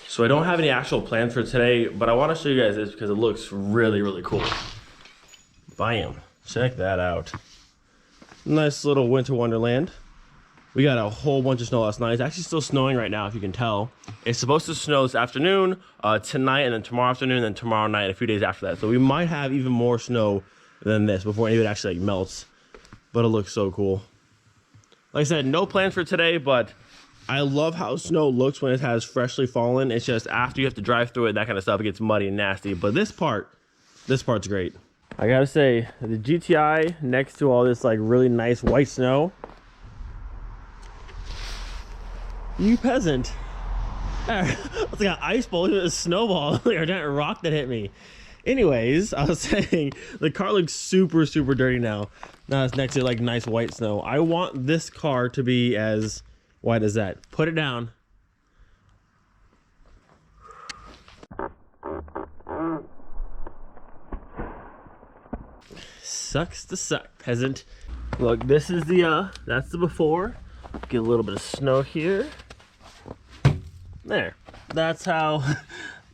So I don't have any actual plans for today, but I want to show you guys this because it looks really, really cool. Bam, check that out. Nice little winter wonderland. We got a whole bunch of snow last night. It's actually still snowing right now, if you can tell. It's supposed to snow this afternoon, tonight, and then tomorrow afternoon, and then tomorrow night, a few days after that. So we might have even more snow than this before any of it actually like melts. But it looks so cool. Like I said, no plans for today, but I love how snow looks when it has freshly fallen. It's just after you have to drive through it, that kind of stuff, it gets muddy and nasty. But this part's great. I gotta say, the GTI next to all this like really nice white snow. You peasant. It's like an ice ball, a snowball, or a giant rock that hit me. Anyways, I was saying the car looks super, super dirty now. Now it's next to like nice white snow. I want this car to be as white as that. Put it down. Sucks to suck, peasant. Look, this is the that's the before. Get a little bit of snow here. There. That's how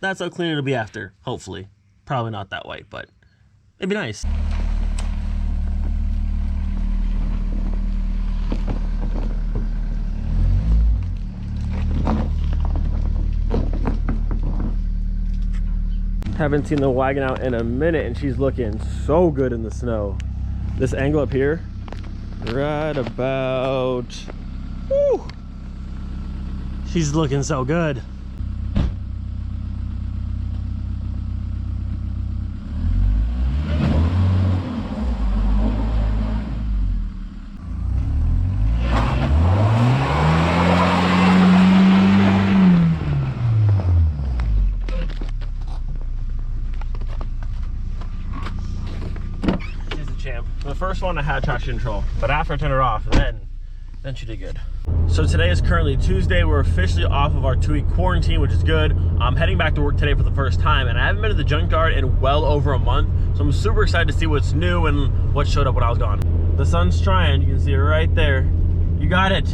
clean it'll be after, hopefully. Probably not that white, but it'd be nice. Haven't seen the wagon out in a minute, and she's looking so good in the snow. This angle up here, right about, woo, she's looking so good. The first one I had traction control, but after I turned it off, then she did good. So today is currently Tuesday. We're officially off of our 2-week quarantine, which is good. I'm heading back to work today for the first time, and I haven't been to the junkyard in well over a month, so I'm super excited to see what's new and what showed up when I was gone. The sun's trying, you can see it right there. You got it.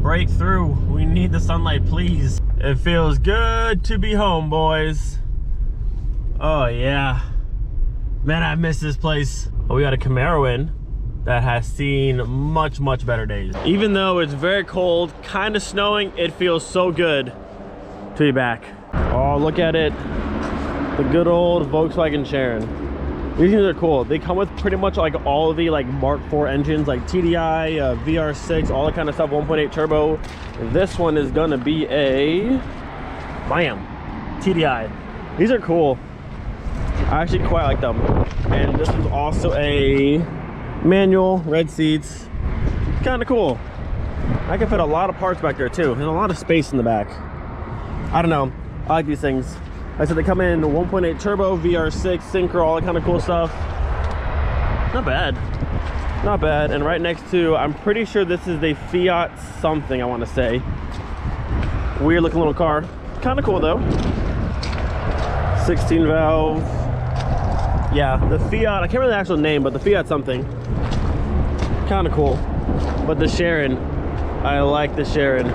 Break through. We need the sunlight, please. It feels good to be home, boys. Oh yeah. Man, I miss this place. Oh, we got a Camaro in that has seen much, much better days. Even though it's very cold, kind of snowing, it feels so good to be back. Oh, look at it. The good old Volkswagen Sharon. These things are cool. They come with pretty much like all of the like Mark IV engines, like TDI, VR6, all that kind of stuff, 1.8 turbo. This one is gonna be a, bam, TDI. These are cool. I actually quite like them. And this is also a manual, red seats. Kind of cool. I can fit a lot of parts back there too. There's a lot of space in the back. I don't know. I like these things. Like I said, they come in 1.8 turbo, VR6, synchro, all that kind of cool stuff. Not bad. Not bad. And right next to, I'm pretty sure this is the Fiat something, I want to say. Weird looking little car. Kind of cool though. 16 valve. Yeah, the Fiat, I can't remember the actual name, but the Fiat something. Kind of cool. But the Sharon, I like the Sharon.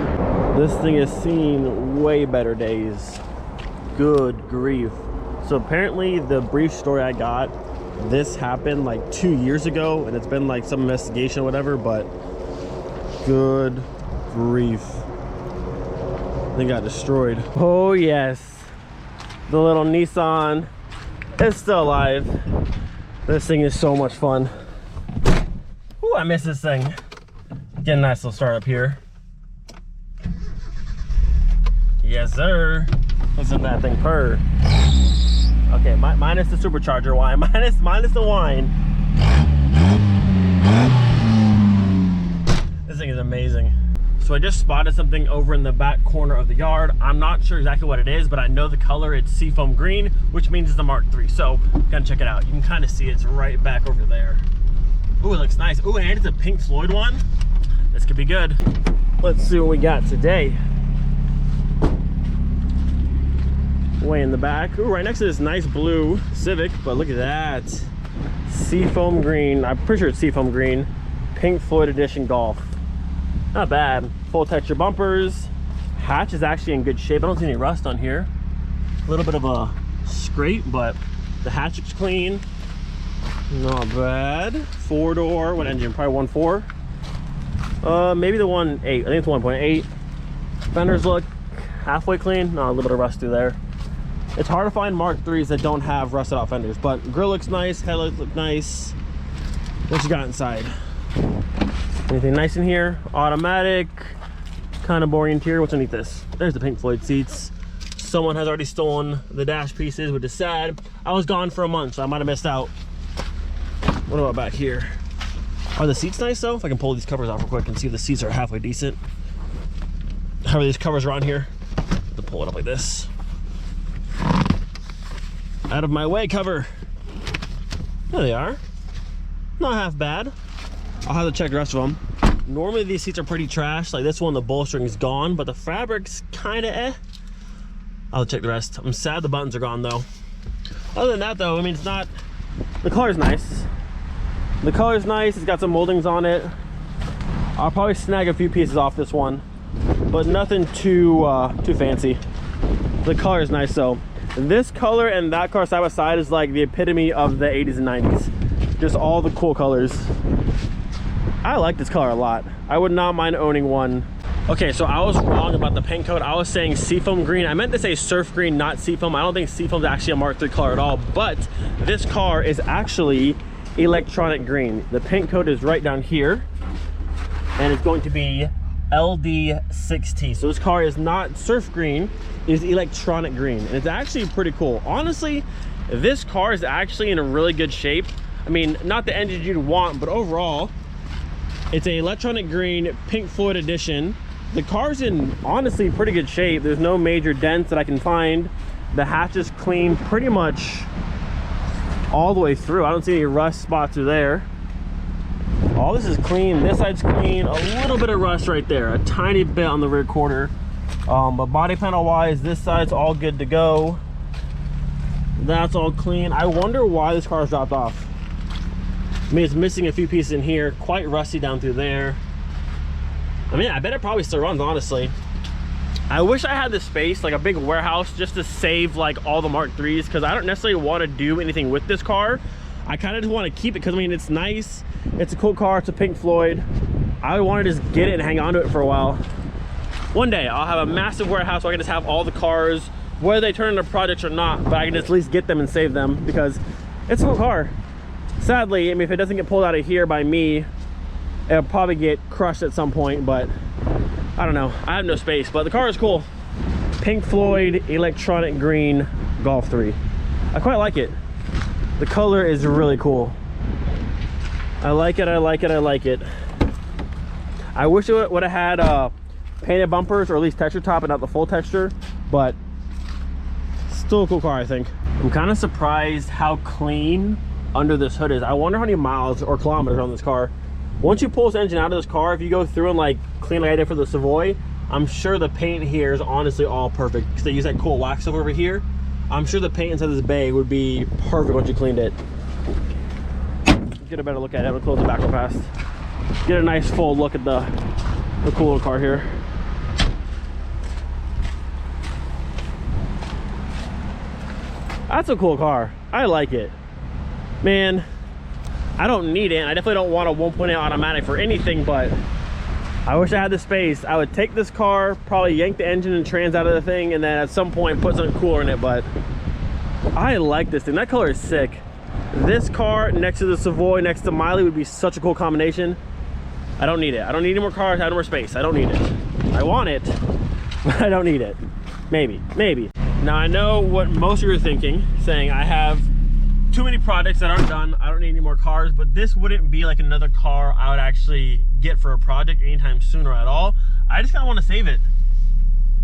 This thing has seen way better days. Good grief. So apparently the brief story I got, this happened like 2 years ago, and it's been like some investigation or whatever, but good grief. They got destroyed. Oh yes, the little Nissan. It's still alive. This thing is so much fun. Ooh, I miss this thing. Get a nice little start up here. Yes, sir. Listen to that thing purr. Okay, minus the supercharger whine. Minus the whine. This thing is amazing. So I just spotted something over in the back corner of the yard. I'm not sure exactly what it is, but I know the color. It's seafoam green, which means it's the Mark III. So gotta check it out. You can kind of see it's right back over there. Ooh, it looks nice. Ooh, and it's a Pink Floyd one. This could be good. Let's see what we got today. Way in the back. Ooh, right next to this nice blue Civic, but look at that. Seafoam green. I'm pretty sure it's seafoam green. Pink Floyd edition Golf. Not bad. Full texture bumpers. Hatch is actually in good shape. I don't see any rust on here. A little bit of a scrape, but the hatch looks clean. Not bad. 4-door, what engine? Probably 1.4. Maybe the 1.8. I think it's 1.8. Fenders look halfway clean. No, a little bit of rust through there. It's hard to find Mk3s that don't have rusted out fenders, but grill looks nice, headlights look nice. What you got inside? Anything nice in here? Automatic, kind of boring interior. What's underneath this? There's the Pink Floyd seats. Someone has already stolen the dash pieces, which is sad. I was gone for a month, so I might have missed out. What about back here? Are the seats nice though? If I can pull these covers off real quick and see if the seats are halfway decent. How are these covers around here? To pull it up like this. Out of my way, cover. There they are. Not half bad. I'll have to check the rest of them. Normally these seats are pretty trash. Like this one, the bolstering is gone, but the fabric's kind of eh. I'll check the rest. I'm sad the buttons are gone though. Other than that though, I mean, it's not, the color's nice. The color's nice, it's got some moldings on it. I'll probably snag a few pieces off this one, but nothing too fancy. The color is nice though. This color and that car side by side is like the epitome of the 80s and 90s. Just all the cool colors. I like this color a lot. I would not mind owning one. Okay, so I was wrong about the paint coat. I was saying seafoam green. I meant to say surf green, not seafoam. I don't think seafoam is actually a Mk3 color at all, but this car is actually electronic green. The paint coat is right down here, and it's going to be LD6T. So this car is not surf green, it is electronic green, and it's actually pretty cool. Honestly, this car is actually in a really good shape. I mean, not the engine you'd want, but overall, it's an electronic green Pink Floyd edition. The car's in honestly pretty good shape. There's no major dents that I can find. The hatch is clean pretty much all the way through. I don't see any rust spots through there. All this is clean. This side's clean. A little bit of rust right there, a tiny bit on the rear quarter. But body panel wise, this side's all good to go. That's all clean. I wonder why this car's dropped off. I mean, it's missing a few pieces in here, quite rusty down through there. I mean, I bet it probably still runs, honestly. I wish I had the space, like a big warehouse, just to save like all the Mk3s, because I don't necessarily want to do anything with this car. I kind of just want to keep it because I mean, it's nice. It's a cool car. It's a Pink Floyd. I want to just get it and hang on to it for a while. One day I'll have a massive warehouse where I can just have all the cars, whether they turn into projects or not, but I can just at least get them and save them because it's a cool car. Sadly, I mean, if it doesn't get pulled out of here by me, it'll probably get crushed at some point, but I don't know. I have no space, but the car is cool. Pink Floyd electronic green Golf 3. I quite like it. The color is really cool. I like it, I like it, I like it. I wish it would have had painted bumpers, or at least texture top and not the full texture, but still a cool car, I think. I'm kind of surprised how clean under this hood is. I wonder how many miles or kilometers on this car. Once you pull this engine out of this car, if you go through and like clean like I did for the Savoy, I'm sure the paint here is honestly all perfect because they use that cool wax over here. I'm sure the paint inside this bay would be perfect once you cleaned it. Get a better look at it. I'm gonna close the back real fast. Get a nice full look at the cool little car here. That's a cool car. I like it. Man, I don't need it. I definitely don't want a 1.8 automatic for anything, but I wish I had the space. I would take this car, probably yank the engine and trans out of the thing, and then at some point put something cooler in it, but I like this thing. That color is sick. This car next to the Savoy, next to Miley would be such a cool combination. I don't need it. I don't need any more cars. I have no more space. I don't need it. I want it, but I don't need it. Maybe, maybe. Now I know what most of you are thinking, saying I have too many projects that aren't done. I don't need any more cars, but this wouldn't be like another car I would actually get for a project anytime soon or at all. I just kind of want to save it.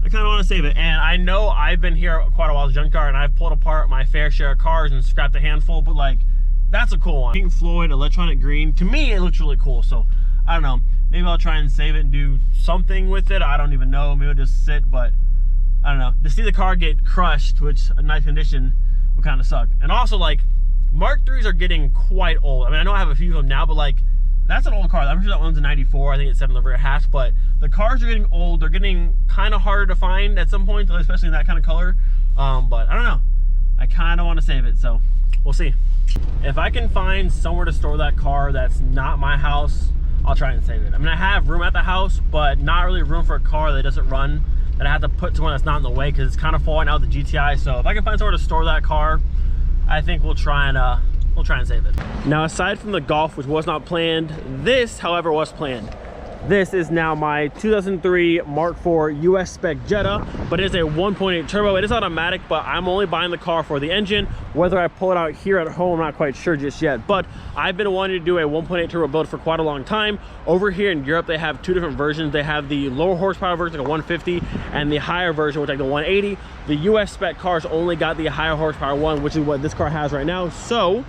I kind of want to save it. And I know I've been here quite a while as a junkyard and I've pulled apart my fair share of cars and scrapped a handful, but like, that's a cool one. Pink Floyd electronic green, to me it looks really cool. So I don't know, maybe I'll try and save it and do something with it. I don't even know, maybe it'll just sit, but I don't know. To see the car get crushed, which a nice condition, would kind of suck. And also like, Mk3s are getting quite old. I mean, I know I have a few of them now, but like, that's an old car. I'm sure that one's a 94. I think it's 7 on the rear hatch, but the cars are getting old. They're getting kind of harder to find at some point, especially in that kind of color. But I don't know. I kind of want to save it, so we'll see. If I can find somewhere to store that car that's not my house, I'll try and save it. I mean, I have room at the house, but not really room for a car that doesn't run, that I have to put to one that's not in the way, because it's kind of falling out of the GTI. So if I can find somewhere to store that car, I think we'll try and save it. Now, aside from the Golf, which was not planned, this, however, was planned. This is now my 2003 Mark IV US spec Jetta, but it is a 1.8 turbo. It is automatic, but I'm only buying the car for the engine. Whether I pull it out here at home, I'm not quite sure just yet, but I've been wanting to do a 1.8 turbo build for quite a long time. Over here in Europe, they have two different versions. They have the lower horsepower version, like a 150, and the higher version, which is like the 180. The US spec cars only got the higher horsepower one, which is what this car has right now. So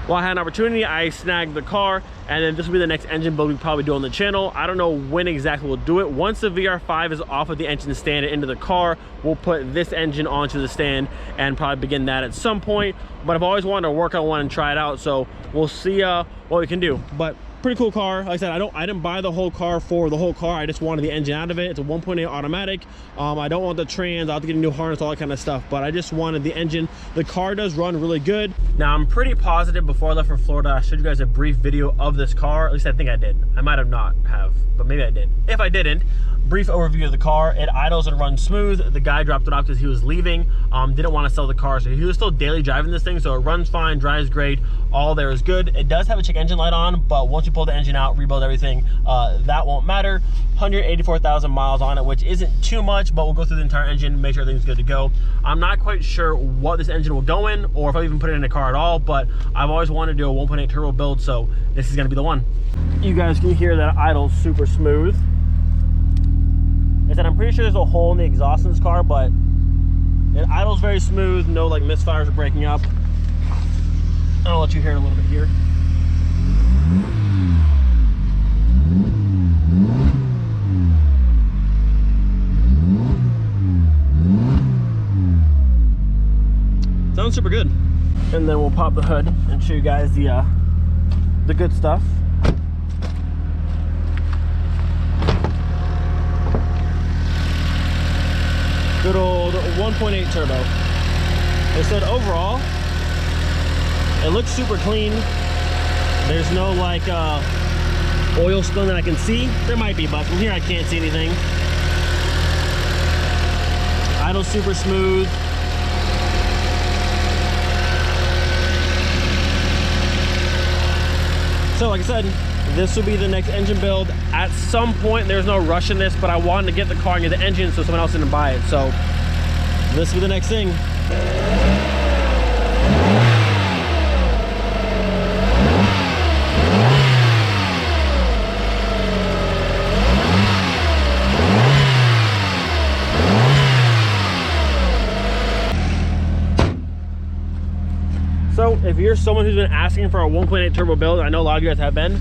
while I had an opportunity, I snagged the car, and then this will be the next engine build we probably do on the channel. I don't know when exactly we'll do it. Once the VR5 is off of the engine stand and into the car, we'll put this engine onto the stand and probably begin that at some point. But I've always wanted to work on one and try it out, so we'll see what we can do. But pretty cool car. Like I said, I didn't buy the whole car for the whole car. I just wanted the engine out of it. It's a 1.8 automatic. I don't want the trans. I'll have to get a new harness, all that kind of stuff, but I just wanted the engine. The car does run really good. Now, I'm pretty positive before I left for Florida, I showed you guys a brief video of this car. At least I think I did. I might have not have, but maybe I did. If I didn't, brief overview of the car. It idles and runs smooth. The guy dropped it off because he was leaving. Didn't want to sell the car, so he was still daily driving this thing, so it runs fine, drives great, all there is good. It does have a check engine light on, but once you pull the engine out, rebuild everything, that won't matter. 184,000 miles on it, which isn't too much, but we'll go through the entire engine, make sure everything's good to go. I'm not quite sure what this engine will go in, or if I'll even put it in a car at all, but I've always wanted to do a 1.8 turbo build, so this is going to be the one. You guys can hear that it idles super smooth. I said, I'm pretty sure there's a hole in the exhaust in this car, but it idles very smooth, no like misfires or breaking up. I'll let you hear it a little bit here. Sounds super good. And then we'll pop the hood and show you guys the good stuff. Good old 1.8 turbo. They said overall, it looks super clean. There's no like oil spilling that I can see. There might be, but from here I can't see anything. Idle's super smooth. So like I said, this will be the next engine build. At some point, there's no rush in this, but I wanted to get the car and get the engine so someone else didn't buy it. So this will be the next thing. So if you're someone who's been asking for a 1.8 turbo build, I know a lot of you guys have been,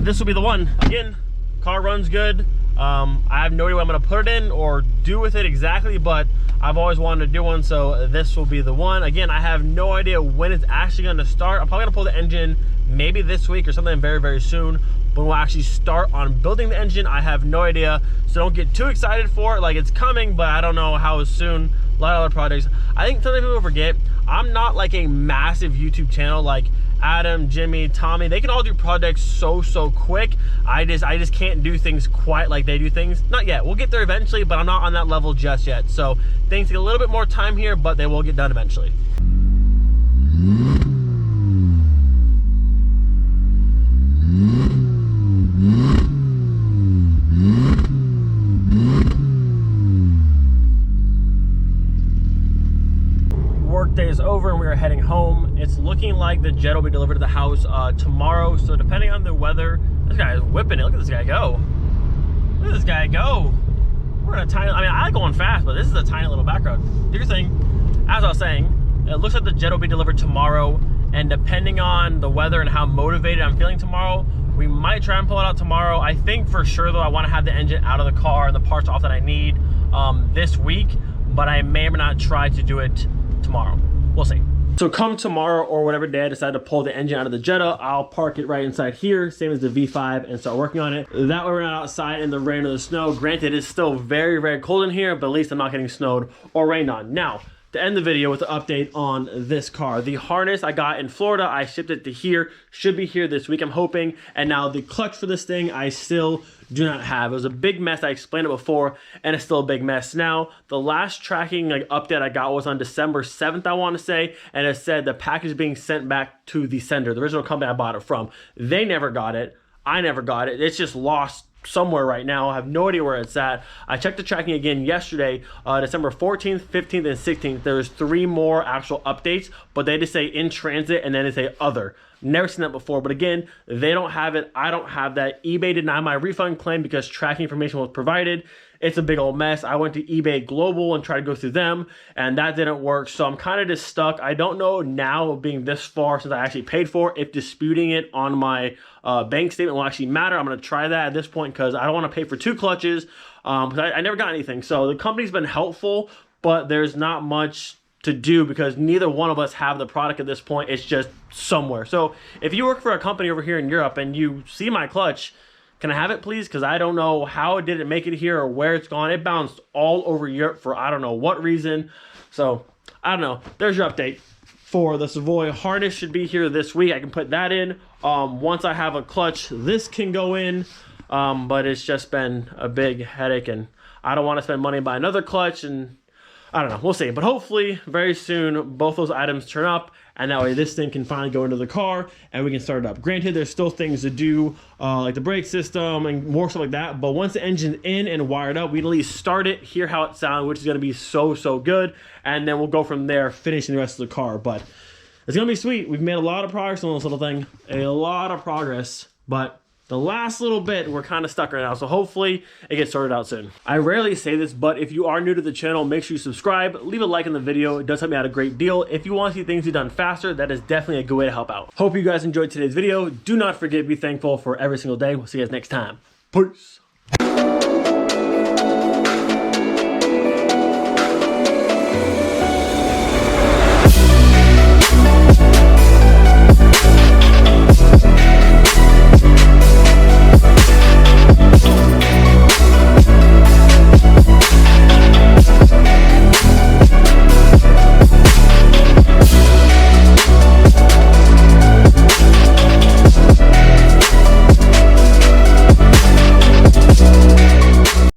this will be the one. Again, car runs good. I have no idea what I'm going to put it in or do with it exactly, but I've always wanted to do one, so this will be the one. Again, I have no idea when it's actually going to start. I'm probably going to pull the engine maybe this week or something very, very soon. But we'll actually start on building the engine. I have no idea, so don't get too excited for it. Like, it's coming, but I don't know how soon. A lot of other projects. I think something people forget, I'm not like a massive YouTube channel like Adam, Jimmy, Tommy. They can all do projects so quick. I just can't do things quite like they do things. Not yet. We'll get there eventually, but I'm not on that level just yet. So things take a little bit more time here, but they will get done eventually. Day is over and we are heading home. It's looking like the Jetta will be delivered to the house tomorrow, so depending on the weather. This guy is whipping it. Look at this guy go. Look at this guy go. We're in a tiny, I mean, I like going fast, but this is a tiny little back road. Do your thing. As I was saying, it looks like the Jetta will be delivered tomorrow, and depending on the weather and how motivated I'm feeling tomorrow, we might try and pull it out tomorrow. I think for sure though, I want to have the engine out of the car and the parts off that I need this week, but I may or may not try to do it tomorrow. We'll see. So come tomorrow or whatever day I decide to pull the engine out of the Jetta, I'll park it right inside here, same as the V5, and start working on it. That way we're not outside in the rain or the snow. Granted, it's still very, very cold in here, but at least I'm not getting snowed or rained on. Now, to end the video with an update on this car. The harness I got in Florida, I shipped it to here, should be here this week, I'm hoping. And now the clutch for this thing, I still do not have. It was a big mess, I explained it before, and it's still a big mess now. The last tracking update I got was on December 7th, I want to say, and it said the package is being sent back to the sender, the original company I bought it from. They never got it, I never got it, it's just lost somewhere right now. I have no idea where it's at. I checked the tracking again yesterday, December 14th, 15th, and 16th. There's 3 more actual updates, but they just say in transit and then they say other. Never seen that before, but again, they don't have it. I don't have that. eBay denied my refund claim because tracking information was provided. It's a big old mess. I went to eBay Global and tried to go through them, and that didn't work. So I'm kind of just stuck. I don't know now, being this far since I actually paid for it, if disputing it on my bank statement will actually matter. I'm going to try that at this point because I don't want to pay for 2 clutches. I never got anything. So the company's been helpful, but there's not much to do because neither one of us have the product at this point. It's just somewhere. So if you work for a company over here in Europe and you see my clutch, can I have it, please? Because I don't know how it didn't make it here or where it's gone. It bounced all over Europe for I don't know what reason. So I don't know. There's your update for the Savoy. Harness should be here this week. I can put that in. Once I have a clutch, this can go in. But it's just been a big headache, and I don't want to spend money and buy another clutch, and I don't know. We'll see. But hopefully very soon both those items turn up, and that way this thing can finally go into the car and we can start it up. Granted, there's still things to do, like the brake system and more stuff like that, but once the engine's in and wired up, we can at least start it, hear how it sounds, which is going to be so good, and then we'll go from there, finishing the rest of the car. But it's going to be sweet. We've made a lot of progress on this little thing, a lot of progress, but the last little bit, we're kind of stuck right now, so hopefully it gets sorted out soon. I rarely say this, but if you are new to the channel, make sure you subscribe, leave a like in the video. It does help me out a great deal. If you want to see things be done faster, that is definitely a good way to help out. Hope you guys enjoyed today's video. Do not forget to be thankful for every single day. We'll see you guys next time. Peace.